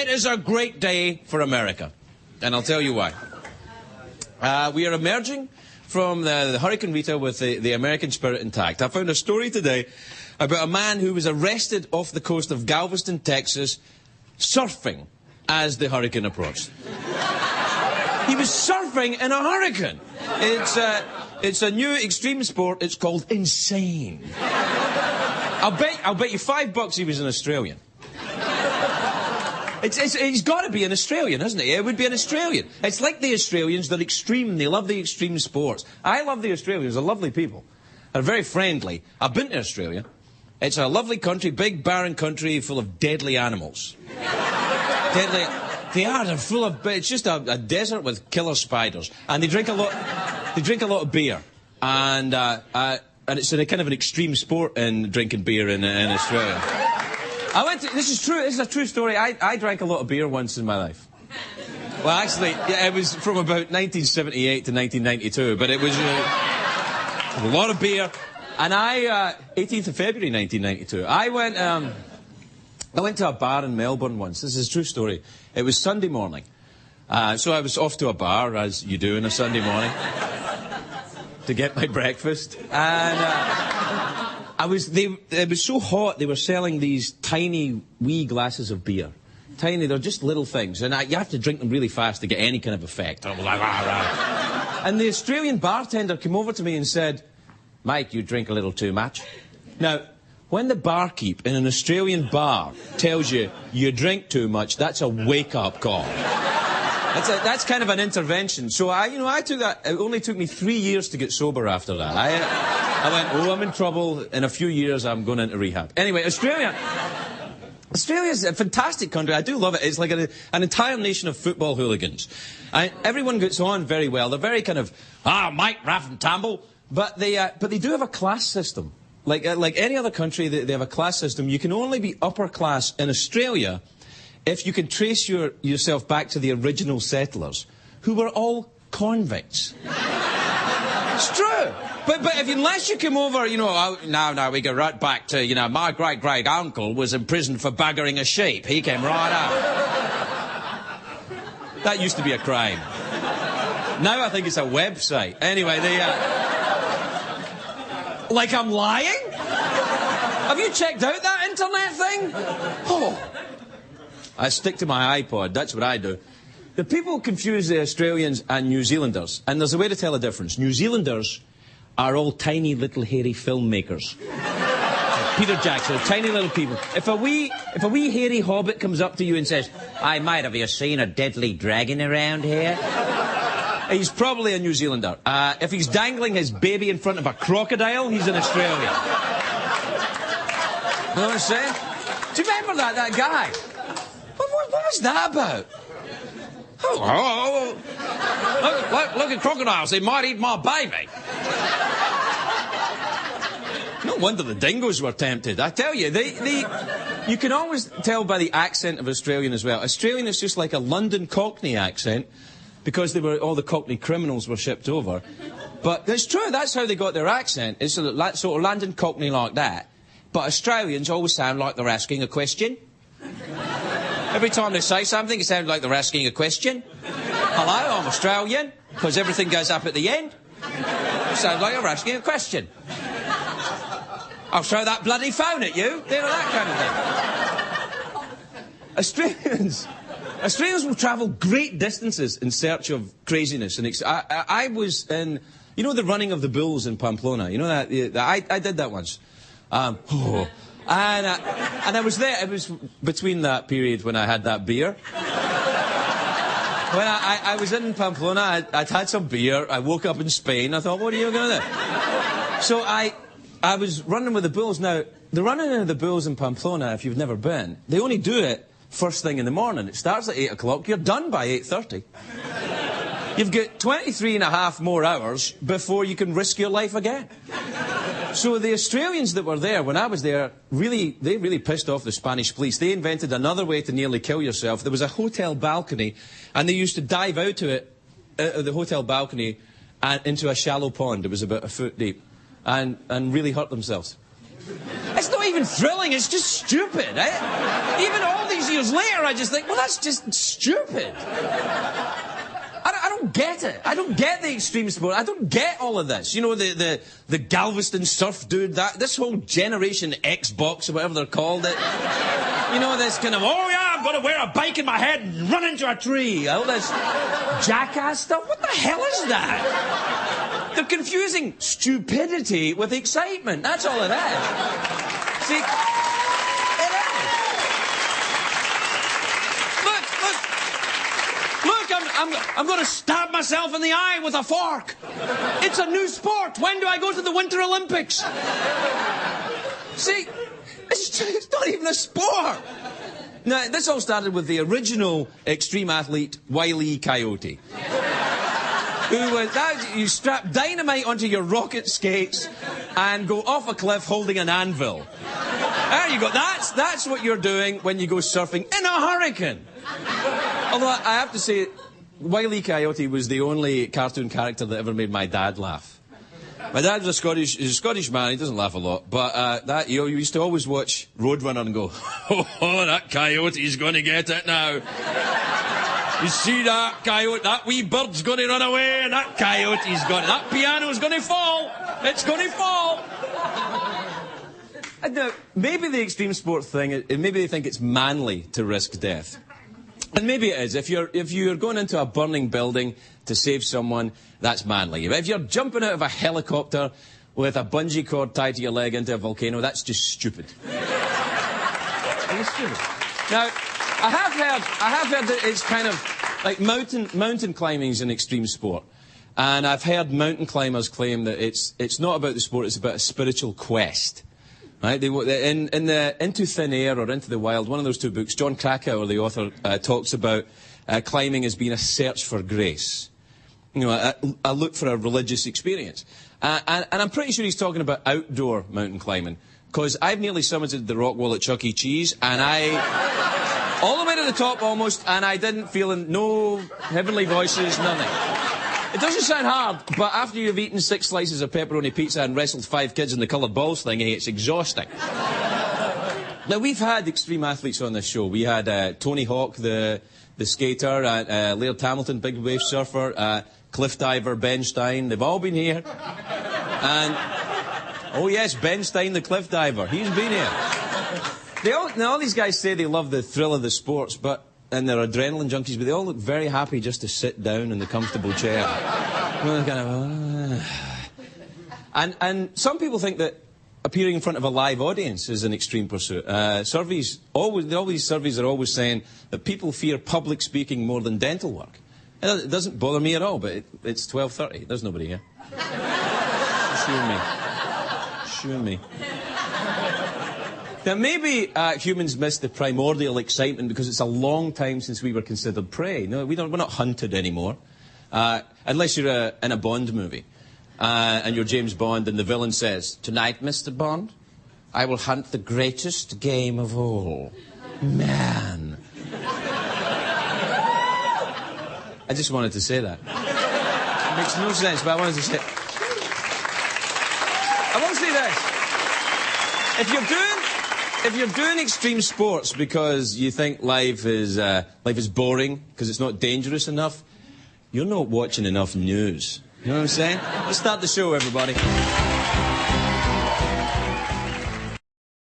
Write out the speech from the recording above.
It is a great day for America, and I'll tell you why. We are emerging from the Hurricane Rita with the American spirit intact. I found a story today about a man who was arrested off the coast of Galveston, Texas, surfing as the hurricane approached. He was surfing in a hurricane. It's a new extreme sport. It's called insane. I'll bet you $5 he was an Australian. He's got to be an Australian, hasn't he? It would be an Australian. It's like the Australians. They're extreme. They love the extreme sports. I love the Australians. They're lovely people. They're very friendly. I've been to Australia. It's a lovely country, big barren country full of deadly animals. Deadly. They are. They're full of. It's just a desert with killer spiders, and they drink a lot. They drink a lot of beer, and it's a kind of an extreme sport in drinking beer in Australia. This is true. This is a true story. I drank a lot of beer once in my life. Well, actually, yeah, it was from about 1978 to 1992, but it was a lot of beer. And 18th of February 1992, I went to a bar in Melbourne once. This is a true story. It was Sunday morning. So I was off to a bar, as you do on a Sunday morning, to get my breakfast. And it was so hot, they were selling these tiny, wee glasses of beer. Tiny, they're just little things. And you have to drink them really fast to get any kind of effect. I was like, rah. And the Australian bartender came over to me and said, "Mate, you drink a little too much." Now, when the barkeep in an Australian bar tells you you drink too much, that's a wake-up call. That's kind of an intervention. So I took that. It only took me 3 years to get sober after that. I went, oh, I'm in trouble. In a few years, I'm going into rehab. Anyway, Australia's a fantastic country. I do love it. It's like an entire nation of football hooligans. Everyone gets on very well. They're very kind of, mate, rough and tumble. But they do have a class system. Like any other country, they have a class system. You can only be upper class in Australia if you can trace yourself back to the original settlers, who were all convicts. It's true. But unless you come over, now we go right back to, my great-great-uncle was imprisoned for buggering a sheep. He came right up. That used to be a crime. Now I think it's a website. Anyway, like I'm lying? Have you checked out that internet thing? Oh. I stick to my iPod, that's what I do. The people confuse the Australians and New Zealanders, and there's a way to tell the difference. New Zealanders are all tiny little hairy filmmakers. Peter Jackson, tiny little people. If a wee hairy hobbit comes up to you and says, "Hey mate, have you seen a deadly dragon around here?" He's probably a New Zealander. If he's dangling his baby in front of a crocodile, he's an Australian. You know what I'm saying? Do you remember that guy? What was that about? Oh. Look at crocodiles. They might eat my baby. No wonder the dingoes were tempted. I tell you, you can always tell by the accent of Australian as well. Australian is just like a London Cockney accent, because all the Cockney criminals were shipped over. But it's true, that's how they got their accent. It's sort of London Cockney like that. But Australians always sound like they're asking a question. Every time they say something, it sounds like they're asking a question. Hello, I'm Australian, because everything goes up at the end. It sounds like they're asking a question. I'll throw that bloody phone at you. You know, that kind of thing. Australians will travel great distances in search of craziness. And I was in, the running of the bulls in Pamplona. You know that? I did that once. And I was there. It was between that period when I had that beer. When I was in Pamplona, I'd had some beer. I woke up in Spain. I thought, what are you going to do? So I was running with the bulls. Now, the running of the bulls in Pamplona, if you've never been, they only do it first thing in the morning. It starts at 8 o'clock. You're done by 8:30. You've got 23 and a half more hours before you can risk your life again. So the Australians that were there, when I was there, they really pissed off the Spanish police. They invented another way to nearly kill yourself. There was a hotel balcony, and they used to dive out to it, the hotel balcony, and into a shallow pond. It was about a foot deep, and really hurt themselves. It's not even thrilling, it's just stupid. Even all these years later, I just think, well, that's just stupid. I don't get it. I don't get the extreme sport. I don't get all of this. You know, the Galveston surf dude, this whole Generation Xbox or whatever they're called. You know, this kind of, oh yeah, I'm going to wear a bike in my head and run into a tree. All this jackass stuff. What the hell is that? They're confusing stupidity with excitement. That's all it is. See, it is. Look, I'm going to stab myself in the eye with a fork. It's a new sport. When do I go to the Winter Olympics? See, it's not even a sport. Now, this all started with the original extreme athlete, Wile E. Coyote. You strap dynamite onto your rocket skates and go off a cliff holding an anvil. There you go. That's what you're doing when you go surfing in a hurricane. Although I have to say, Wile E. Coyote was the only cartoon character that ever made my dad laugh. My dad was he's a Scottish man, he doesn't laugh a lot, but you used to always watch Roadrunner and go, oh, that coyote's going to get it now. You see that coyote, that wee bird's going to run away, and that coyote's going, that piano's going to fall. It's going to fall. Now, maybe the extreme sport thing, maybe they think it's manly to risk death. And maybe it is. If you're going into a burning building to save someone, that's manly. But if you're jumping out of a helicopter with a bungee cord tied to your leg into a volcano, that's just stupid. It's stupid. Now, I have heard that it's kind of like mountain climbing is an extreme sport. And I've heard mountain climbers claim that it's not about the sport, it's about a spiritual quest. Right? In Into Thin Air or Into the Wild, one of those two books, John Krakauer, the author, talks about climbing as being a search for grace. You know, a look for a religious experience. And I'm pretty sure he's talking about outdoor mountain climbing. Because I've nearly summited the rock wall at Chuck E. Cheese, and all the way to the top almost, and I didn't feel no heavenly voices, nothing. It doesn't sound hard, but after you've eaten 6 slices of pepperoni pizza and wrestled 5 kids in the coloured balls thingy, it's exhausting. Now, we've had extreme athletes on this show. We had Tony Hawk, the skater, Laird Hamilton, big wave surfer, cliff diver, Ben Stein. They've all been here. And, oh yes, Ben Stein, the cliff diver. He's been here. Now, all these guys say they love the thrill of the sports, and they're adrenaline junkies, but they all look very happy just to sit down in the comfortable chair. And some people think that appearing in front of a live audience is an extreme pursuit. All these surveys are always saying that people fear public speaking more than dental work. It doesn't bother me at all, but it's 12:30. There's nobody here. Assure me. Now, maybe humans miss the primordial excitement because it's a long time since we were considered prey. No, we're not hunted anymore. Unless you're in a Bond movie. And you're James Bond and the villain says, "Tonight, Mr. Bond, I will hunt the greatest game of all. Man." I just wanted to say that. It makes no sense, but I wanted to say it. I want to say this. If you're doing extreme sports because you think life is boring, because it's not dangerous enough, you're not watching enough news. You know what I'm saying? Let's start the show, everybody.